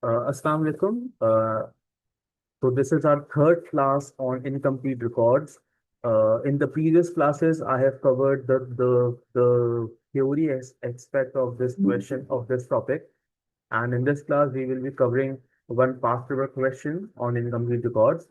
Assalamu alaikum. So this is our third class on incomplete records. In the previous classes, I have covered the theory aspect of this question of this topic, and in this class we will be covering one past paper question on incomplete records.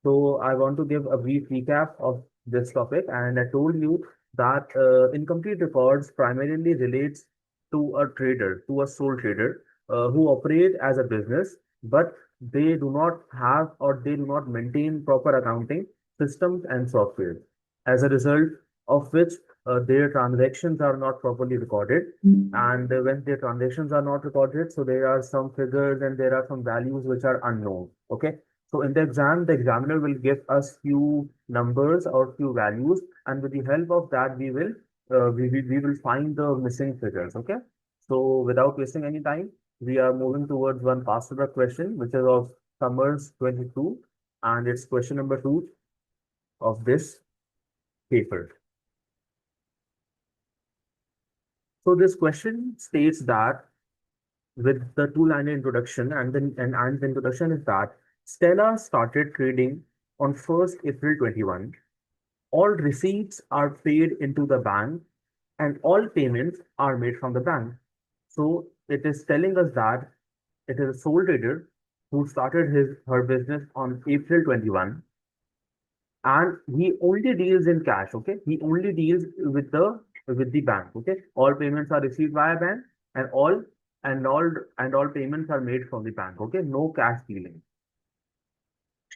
So I want to give a brief recap of this topic, and I told you that incomplete records primarily relates to a trader, to a sole trader who operate as a business, but they do not have or they do not maintain proper accounting systems and software. As a result of which their transactions are not properly recorded, and when their transactions are not recorded, so there are some figures and there are some values which are unknown. Okay, so in the exam, the examiner will give us few numbers or few values, and with the help of that, we will find the missing figures. Okay. So without wasting any time, we are moving towards one past paper question, which is of Summers 22, and it's question number 2 of this paper. So this question states that with the two-liner introduction, and the introduction is that Stella started trading on 1st April 21. All receipts are paid into the bank and all payments are made from the bank. So it is telling us that it is a sole trader who started her business on April 21, and he only deals in cash. Okay, he only deals with the bank. Okay, all payments are received via bank, and all payments are made from the bank. Okay, no cash dealing.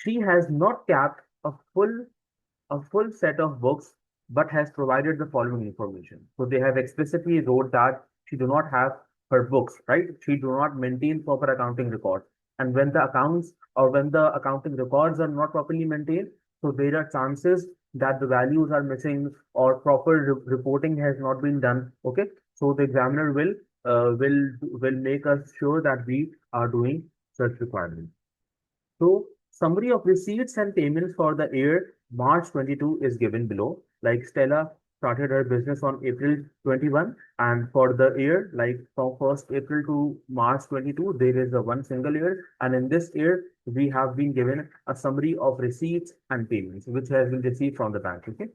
She has not kept a full set of books, but has provided the following information. So they have explicitly wrote that she do not have her books, right? She do not maintain proper accounting records. And when the accounts or when the accounting records are not properly maintained, so there are chances that the values are missing or proper reporting has not been done. Okay, so the examiner will make us sure that we are doing such requirements. So summary of receipts and payments for the year March 22 is given below. Like Stella started her business on April 21, and for the year, like from 1st April to March 22, there is a one single year. And in this year, we have been given a summary of receipts and payments, which has been received from the bank. Okay.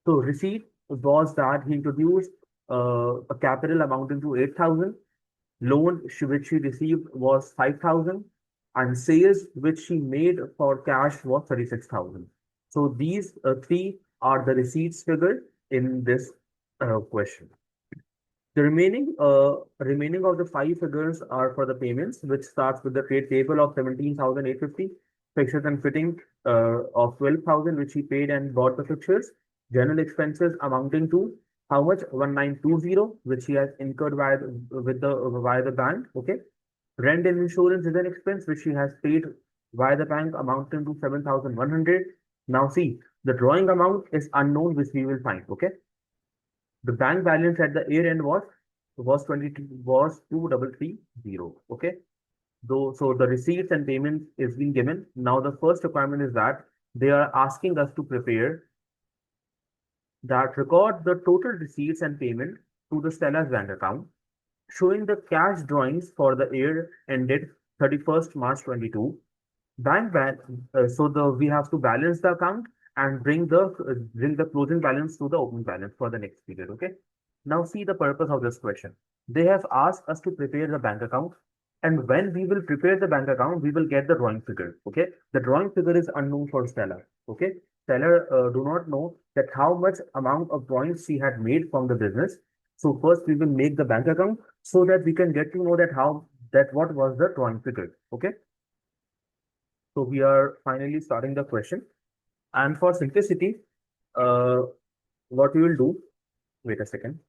So receipt was that he introduced a capital amounting to 8,000. Loan which she received was 5,000, and sales which she made for cash was 36,000. So these three are the receipts figure in this question. The remaining of the five figures are for the payments, which starts with the trade table of 17,850, fixtures and fitting of 12,000, which he paid and bought the fixtures, general expenses amounting to how much 1920, which he has incurred via the bank. Okay, rent and insurance is an expense which he has paid via the bank amounting to 7,100. Now see, the drawing amount is unknown, which we will find. Okay, the bank balance at the year end was 2230. Okay. Though so the receipts and payments is being given. Now the first requirement is that they are asking us to prepare that record the total receipts and payment to the Stella's bank account, showing the cash drawings for the year ended 31st March 22. So the we have to balance the account and bring the closing balance to the opening balance for the next period. Okay. Now see the purpose of this question. They have asked us to prepare the bank account, and when we will prepare the bank account, we will get the drawing figure. Okay. The drawing figure is unknown for Stella. Okay. Stella do not know that how much amount of drawings she had made from the business. So first we will make the bank account so that we can get to know that what was the drawing figure. Okay. So we are finally starting the question. And for simplicity, uh, what we will do, wait a second.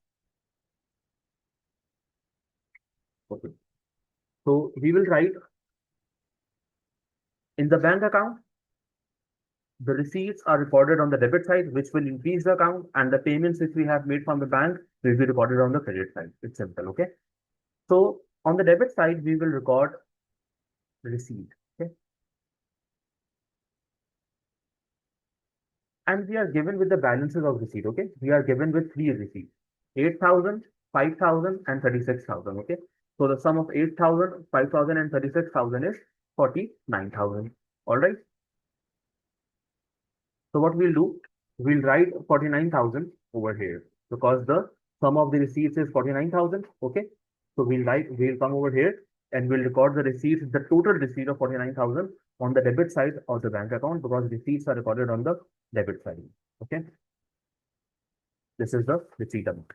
Okay. So we will write in the bank account, the receipts are recorded on the debit side, which will increase the account, and the payments which we have made from the bank will be recorded on the credit side. It's simple, okay? So on the debit side, we will record receipt, okay? And we are given with the balances of receipt, okay? We are given with three receipts, 8,000, 5,000, and 36,000, okay? So the sum of 8,000, 5,000 and 36,000 is 49,000. All right. So what we'll do, we'll write 49,000 over here because the sum of the receipts is 49,000. Okay. So we'll come over here and we'll record the receipts, the total receipt of 49,000 on the debit side of the bank account because receipts are recorded on the debit side. Okay. This is the receipt amount.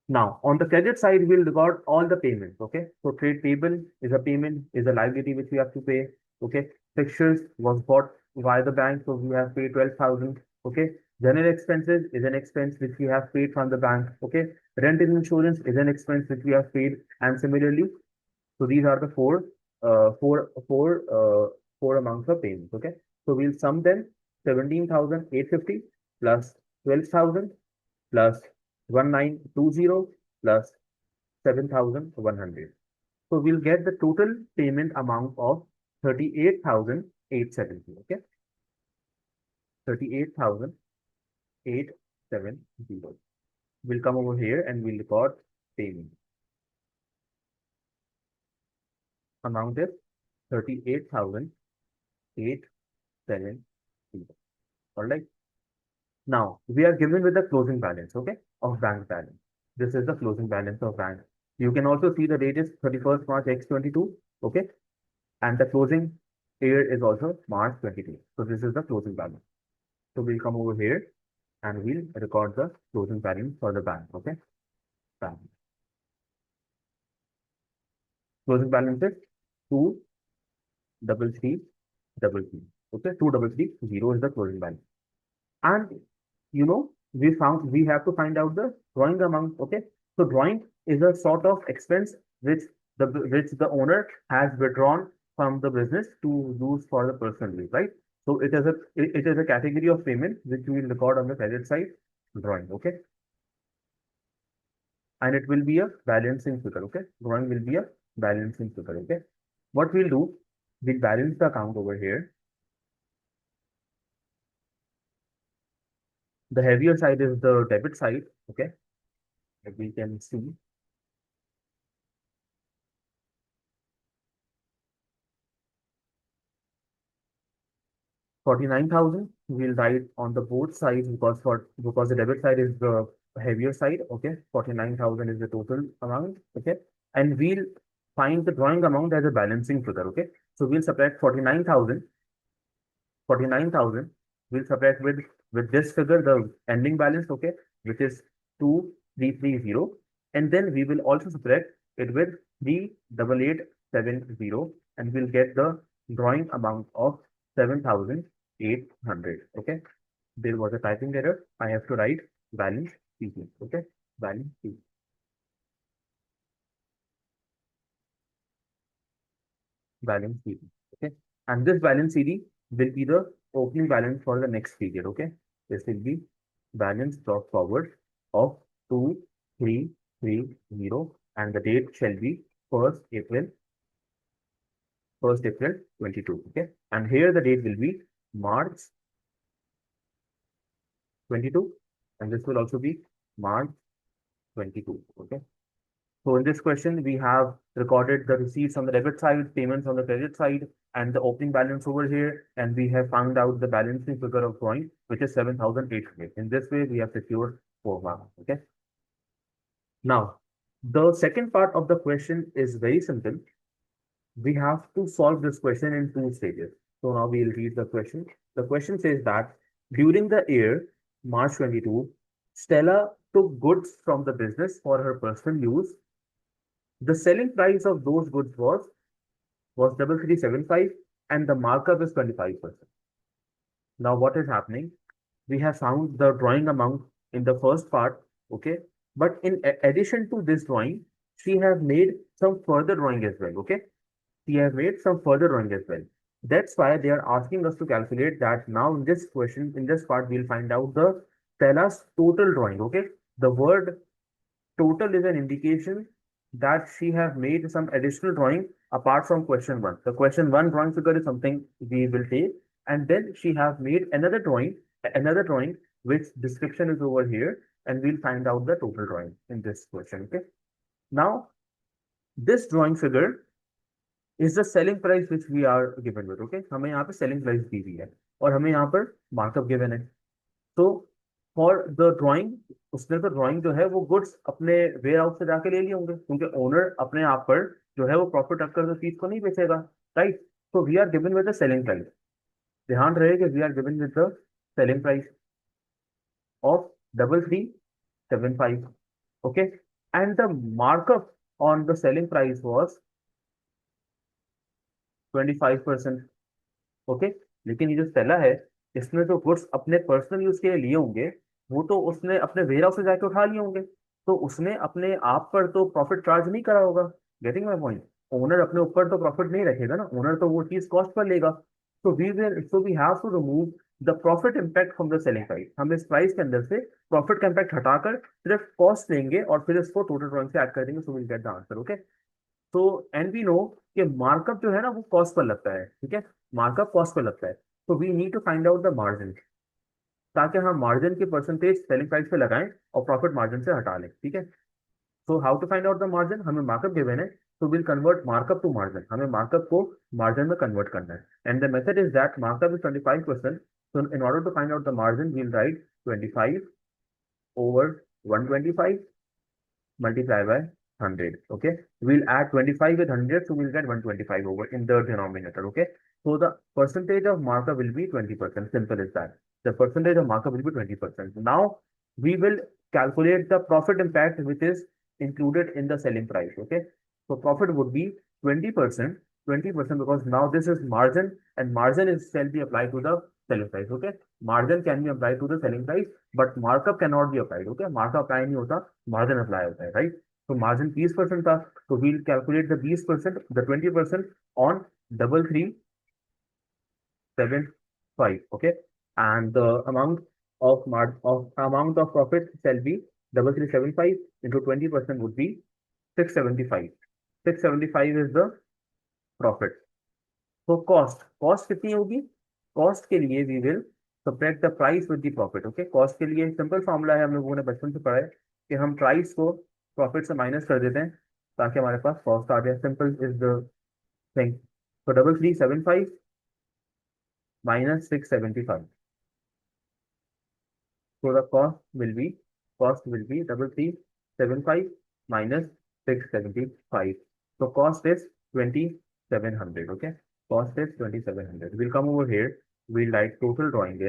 Now, on the credit side, we'll record all the payments. Okay. So trade payable is a payment, is a liability which we have to pay. Okay. Fixtures was bought via the bank, so we have paid 12,000. Okay. General expenses is an expense which we have paid from the bank. Okay. Rent and insurance is an expense which we have paid. And similarly, so these are the four amounts of payments. Okay. So we'll sum them 17,850 plus 12,000 plus 1920 plus 7,100. So we'll get the total payment amount of 38,870. Okay. 38,870. We'll come over here and we'll record payment. Amount is 38,870. All right. Now we are given with the closing balance, okay, of bank balance. This is the closing balance of bank. You can also see the date is 31st March X22, okay, and the closing year is also March 22. So this is the closing balance. So we'll come over here and we'll record the closing balance for the bank, okay. Bank. Closing balance is 23333. Okay, 2330 is the closing balance. And you know, we have to find out the drawing amount. Okay, so drawing is a sort of expense which the owner has withdrawn from the business to use for the personal use, right? So it is a category of payment which we will record on the credit side drawing. Okay, and it will be a balancing figure. Okay, drawing will be a balancing figure. Okay, what we'll do, we'll balance the account over here. The heavier side is the debit side. Okay, like we can see. 49,000 we'll write on the both sides because the debit side is the heavier side. Okay, 49,000 is the total amount. Okay, and we'll find the drawing amount as a balancing figure. Okay, so we'll subtract 49,000. We'll subtract with this figure the ending balance. Okay, which is 2330, and then we will also subtract it with 38870, and we'll get the drawing amount of 7,800. Okay, there was a typing error. I have to write balance CD. Okay, balance CD. Balance CD. Okay, and this balance CD will be the opening balance for the next period. Okay, this will be balance brought forward of 2330, and the date shall be 1st April 22. Okay, and here the date will be March 22, and this will also be March 22. Okay, so in this question we have recorded the receipts on the debit side, payments on the credit side, and the opening balance over here, and we have found out the balancing figure of drawing, which is 7,800. In this way we have secured 4 marks. Okay, now the second part of the question is very simple. We have to solve this question in 2 stages. So now we'll read the question. The question says that during the year March 22, Stella took goods from the business for her personal use. The selling price of those goods was 3375, and the markup is 25%. Now what is happening? We have found the drawing amount in the first part, okay? But in addition to this drawing, she has made some further drawing as well, okay? She has made some further drawing as well. That's why they are asking us to calculate that. Now in this question, in this part, we'll find out the Stella's total drawing, okay? The word total is an indication that she has made some additional drawing apart from question 1. The question 1 drawing figure is something we will take, and then she has made another drawing which description is over here, and we'll find out the total drawing in this question. Okay. Now This drawing figure is the selling price which we are given with. Okay, हमें यहाँ पे selling price दी हुई है और हमें यहाँ पर markup given है. तो फॉर द ड्राइंग, उसने तो ड्राइंग जो है वो गुड्स अपने वेयर हाउस से जाके ले लिए होंगे, क्योंकि ओनर अपने आप पर जो है वो प्रॉफिट रखकर तो चीज को नहीं बेचेगा, राइट. तो we are given with the selling price. ध्यान रहे कि we are given with the selling price of 3375. Okay, and the markup on the selling price was 25%. Okay, लेकिन ये जो सेला है, इसने जो गुड्स अपने पर्सनल यूज के लिए लिए होंगे, वो तो उसने अपने वेयर हाउस से जाके उठा लिए होंगे, तो उसने अपने आप पर तो प्रॉफिट चार्ज नहीं करा होगा. Getting my point. ओनर अपने ऊपर तो प्रॉफिट नहीं रखेगा ना, ओनर तो वो चीज कॉस्ट पर लेगा. तो we have to remove the profit impact from the selling price. हम इस प्राइस के अंदर से प्रॉफिट का इम्पैक्ट हटाकर सिर्फ कॉस्ट लेंगे और फिर इसको टोटल ड्रॉइंग से ऐड कर देंगे. So will get the answer. Okay, तो एंड वी नो कि मार्कअप जो है ना वो कॉस्ट पर लगता है. ठीक है, मार्कअप कॉस्ट पर लगता है. तो we need to find out the margin, ताकि हम मार्जिन की परसेंटेज सेलिंग प्राइस पे लगाएं और प्रॉफिट मार्जिन से हटा लें. ठीक है, so how to find out the margin. हमें मार्कअप गिवन है, तो will convert markup to margin. हमें मार्कअप को मार्जिन में कन्वर्ट करना है, and the method is that markup is 25%. So in order to find out the margin we'll write 25 over 125 multiply by 100. Okay, we'll add 25 with 100, so we'll get 125 over in the denominator. Okay, so the percentage of markup will be 20%. Simple as that. The percentage of markup will be 20%. Now we will calculate the profit impact which is included in the selling price. Okay, so profit would be 20%. 20% because now this is margin, and margin is shall be applied to the selling price. Okay, margin can be applied to the selling price, but markup cannot be applied. Okay, markup apply नहीं होता, margin apply होता है, right. So margin 20% था, so we'll calculate the 20%, the 20% on 3375. Okay, and the amount of profit shall be 3375 into 20% would be 675. 675 is the profit. तो cost कितनी होगी. Cost के लिए we will subtract the price with the profit. Okay, cost के लिए simple formula है, हम लोगों ने बचपन से पढ़ा है कि हम प्राइस को प्रॉफिट से माइनस कर देते हैं ताकि हमारे पास कॉस्ट आ जाए. Simple is the thing. तो 3375 minus 675. So the cost will be 3375 minus 675. So cost is 2700. Okay, cost is 2700. We'll come over here. We'll write total drawing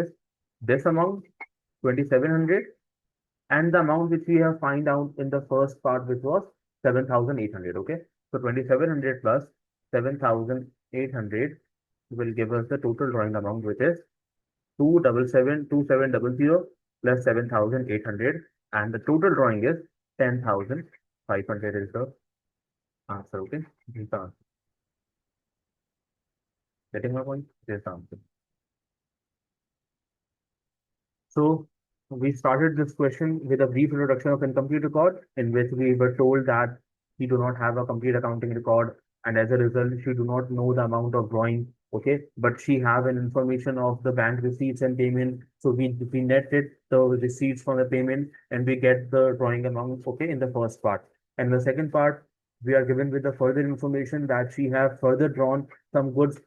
is this amount 2700, and the amount which we have find out in the first part, which was 7800. Okay, so 2700 plus 7800 will give us the total drawing amount, which is 2700 plus 7800, and the total drawing is 10,500 is the answer. Okay, this is the answer. Getting my point? This is the answer. So we started this question with a brief introduction of incomplete record, in which we were told that we do not have a complete accounting record, and as a result, she do not know the amount of drawing. Okay, but she have an information of the bank receipts and payment. So we netted the receipts from the payment, and we get the drawing amount. Okay, in the first part, and the second part, we are given with the further information that she have further drawn some goods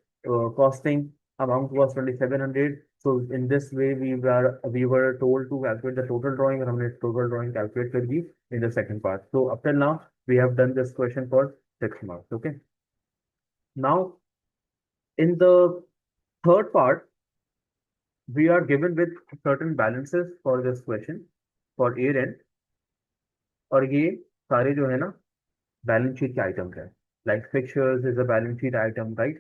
costing amount was 2700. So in this way, we were told to calculate the total drawing, and हमने total drawing calculate कर दी in the second part. So up till now, we have done this question for 6 marks. Okay. Now in the third part, we are given with certain balances for this question for year end, और ये सारे जो है ना balance sheet के items हैं. Like fixtures is a balance sheet item, right?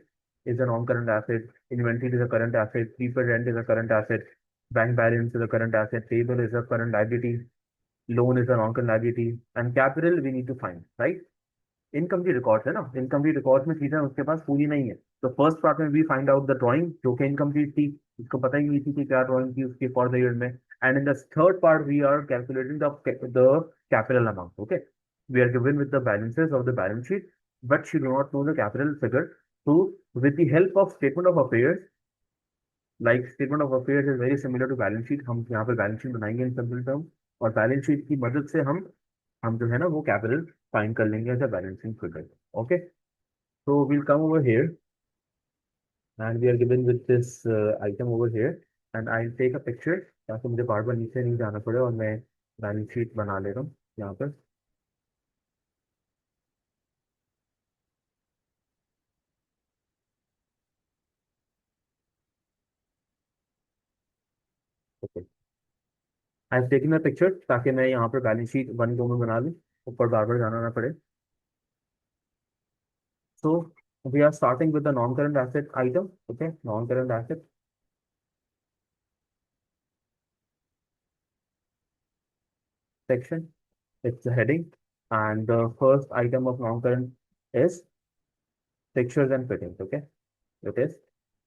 Is a non-current asset. Inventory is a current asset. Prepaid rent is a current asset. Bank balance is a current asset. Payable is a current liability. Loan is a non-current liability. And capital we need to find, right? Incomplete records है ना, incomplete records में चीजें उसके पास पूरी नहीं है. तो first part में we find out the drawing जो कि इनकम्प्लीट थी, उसको पता ही नहीं थी कि क्या ड्राइंग थी उसकी फॉर द ईयर में. And in the third part we are calculating the capital amount. Okay, we are given with the balances of the balance sheet, but she do not know the capital figure. So with the help of statement of affairs, like statement of affairs is very similar to balance sheet. हम यहाँ पर balance sheet बनाएंगे in simple term, और balance sheet की मदद से हम जो है ना वो कैपिटल फाइंड कर लेंगे as a balancing figure. Okay, so we'll come over here and we are given with this item over here, and I'll take a picture ताकि मुझे बार बार नीचे नहीं जाना पड़े और मैं बैलेंस शीट बना ले रहा हूँ यहाँ पर। Okay, I have taken a picture ताकि मैं यहाँ पर बैलेंस शीट वन गो में बना लूँ, ऊपर बार बार जाना ना पड़े। So we are starting with the non-current asset item. Okay, non-current asset section. It's the heading, and the first item of non-current is fixtures and fittings. Okay, it is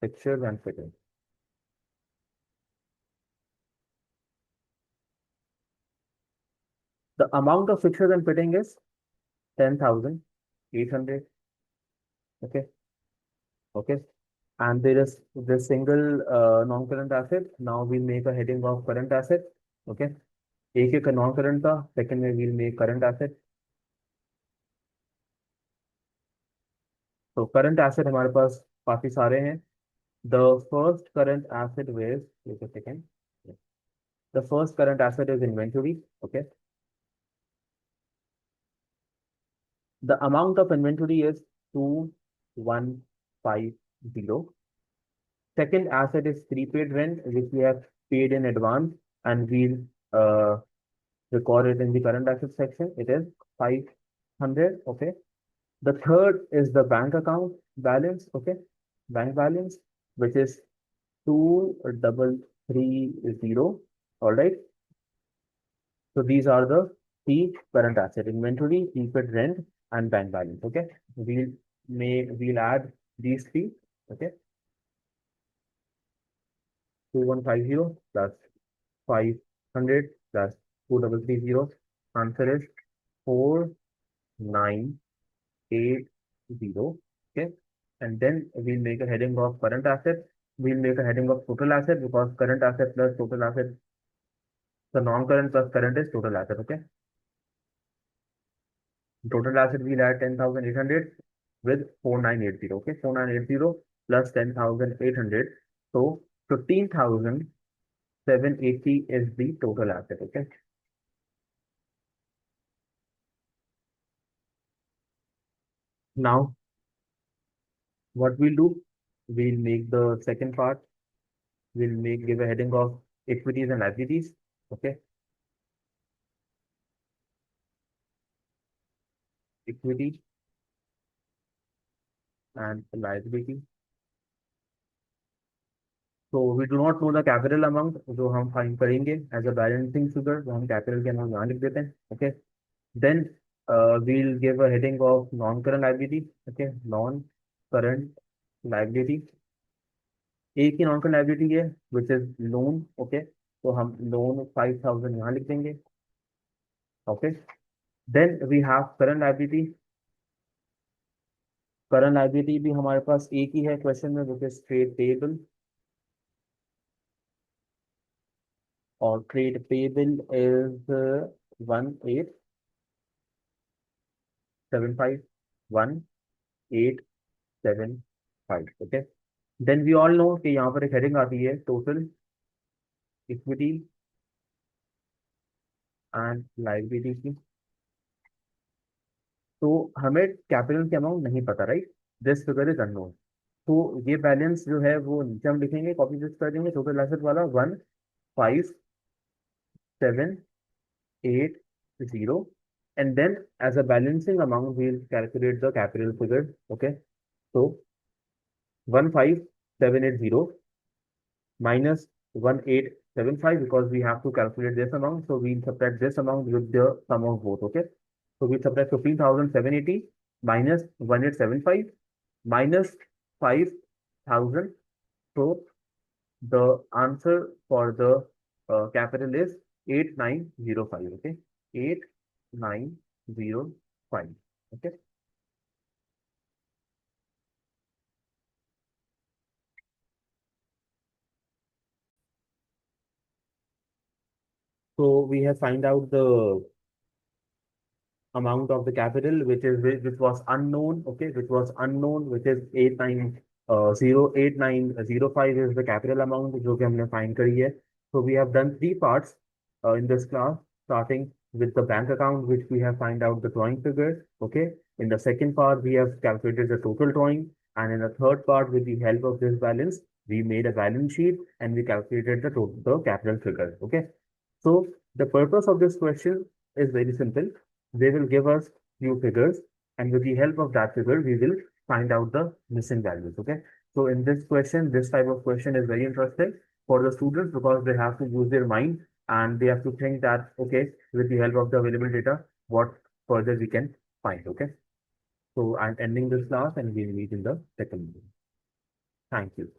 fixtures and fittings. The amount of fixtures and fitting is 10,800. Okay, okay. And there is the single non-current asset. Now we'll make a heading of current asset. Okay. एक एक non current था, second में we'll make current asset. तो current asset हमारे पास काफी सारे हैं. The first current asset is, wait a second. The first current asset is inventory. Okay. The amount of inventory is 2150. Second asset is prepaid rent, which we have paid in advance, and we'll record it in the current asset section. It is 500. Okay. The third is the bank account balance. Okay. Bank balance, which is 2330. All right. So these are the three current asset: inventory, prepaid rent, and bank balance. Okay. We'll add these three. Okay. 2150 plus 500 plus 2330. Answer is 4980. Okay. And then we'll make a heading of current asset. We'll make a heading of total asset because current asset plus total asset, the non-current plus current is total asset. Okay. Total asset we'll add 10,800 with 4980. Okay. 4980 plus 10,800. So 15,780 is the total asset. Okay. Now what we'll do, we'll make the second part. Give a heading of equities and liabilities. Okay. Equity and liability. So we do not know the capital amount जो हम find करेंगे as a balancing figure, वो हम capital के amount यहाँ लिख देते हैं. Okay. Then we'll give a heading of non-current liability. Okay. Non-current liability. एक ही non-current liability है which is loan. Okay. तो हम लोन 5,000 यहाँ लिख देंगे. Okay. Then we have current liability. Current liability भी हमारे पास एक ही है क्वेश्चन में, विच इज ट्रेड पेएबल. और trade payable is 1875. 1875. Okay. Then we all know कि यहाँ पर एक हेडिंग आती है टोटल इक्विटी एंड लाइबिलिटी की. तो हमें कैपिटल के अमाउंट नहीं पता, right. This figure is unknown. तो ये बैलेंस जो है वो नीचे हम लिखेंगे, कॉपी पेस्ट कर देंगे. टोटल एसेट वाला 15,780, and then as a balancing amount we'll calculate the capital figure. Okay. So 15,780 minus 1875, because we have to calculate this amount, so we'll subtract this amount with the sum of both. Okay. So we subtract 15,780 minus 1875 minus 5,000. So the answer for the capital is 8905. Okay. 8905. Okay. So we have find out the amount of the capital, which was unknown, okay, which was unknown, which is 8905 is the capital amount जो कि हमने find करी है. So we have done three parts in this class, starting with the bank account, which we have find out the drawing figure, okay. In the second part, we have calculated the total drawing, and in the third part, with the help of this balance, we made a balance sheet and we calculated the total the capital figure, okay. So the purpose of this question is very simple. They will give us few figures, and with the help of that figure, we will find out the missing values. Okay. So in this question, this type of question is very interesting for the students because they have to use their mind and they have to think that, okay, with the help of the available data, what further we can find. Okay. So I'm ending this class and we'll meet in the second video. Thank you.